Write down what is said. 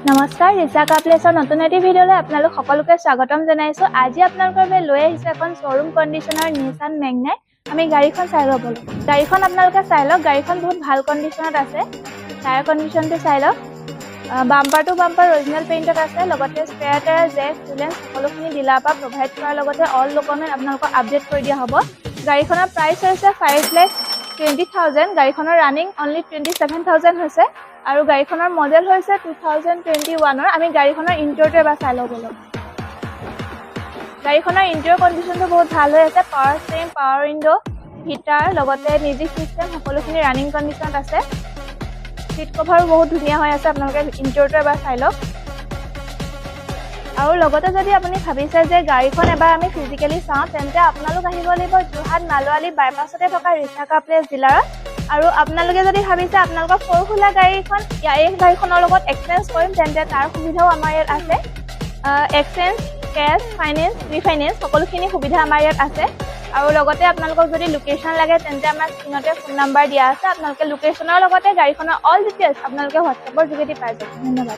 নমস্কাৰ, ৰিচা কাৰ প্লেছৰ নতুন এটি ভিডিঅ'লৈ আপোনালোক সকলোকে স্বাগতম জনাইছোঁ। আজি আপোনালোকৰ বাবে লৈ আহিছোঁ এখন শ্ব'ৰুম কণ্ডিশ্যনৰ নিছান মেগনাইট। আমি গাড়ীখন চাই ল'ব লাগিব। গাড়ীখন আপোনালোকে চাই লওক, গাড়ীখন বহুত ভাল কণ্ডিশ্যনত আছে। টায়াৰ কণ্ডিশ্যনটো চাই লওক। বাম্পাৰ টু বাম্পাৰ অৰিজিনেল পেইণ্টত আছে, লগতে স্পেয়াৰ টায়াৰ, জেক, কুলেণ্ট সকলোখিনি ডিলাৰৰ পৰা প্ৰভাইড কৰাৰ লগতে অল ডকুমেণ্ট আপোনালোকক আপডেট কৰি দিয়া হ'ব। গাড়ীখনৰ প্ৰাইচ হৈছে 5,20,000। গাড়ীখনৰ ৰানিং অনলি 27,000 হৈছে আৰু গাড়ীখনৰ মডেল হৈছে 2021-ৰ। আমি গাড়ীখনৰ ইণ্টেৰিয়ৰটো এবাৰ চাই ল'ব লাগিব। গাড়ীখনৰ ইণ্টেৰিয়ৰ কণ্ডিশ্যনটো বহুত ভাল হৈ আছে। Power steering, power window, heater, লগতে মিউজিক ছিষ্টেম সকলোখিনি ৰানিং কণ্ডিশ্যনত আছে। চিট কভাৰো বহুত ধুনীয়া হৈ আছে। আপোনালোকে ইণ্টেৰিয়ৰটো এবাৰ চাই লওক। আৰু লগতে যদি আপুনি ভাবিছে যে গাড়ীখন এবাৰ আমি ফিজিকেলি চাওঁ, তেন্তে আপোনালোক আহিব লাগিব যোৰহাট মালোৱালি বাইপাছতে থকা ৰিচা কাৰ প্লেছ ডিলাৰত। আৰু আপোনালোকে যদি ভাবিছে আপোনালোকৰ সৰু সুৰা গাড়ীখন এই গাড়ীখনৰ লগত এক্সচেঞ্জ কৰিম, তেন্তে তাৰ সুবিধাও আমাৰ ইয়াত আছে। এক্সচেঞ্জ, কেছ, ফাইনেন্স, ৰিফাইনেন্স সকলোখিনি সুবিধা আমাৰ ইয়াত আছে। আৰু লগতে আপোনালোকক যদি লোকেশ্যন লাগে, তেন্তে আমাৰ স্ক্ৰীণতে ফোন নাম্বাৰ দিয়া আছে। আপোনালোকে লোকেশ্যনৰ লগতে গাড়ীখনৰ অল ডিটেইলছ আপোনালোকে হোৱাটছএপৰ যোগেদি পাই যাব। ধন্যবাদ।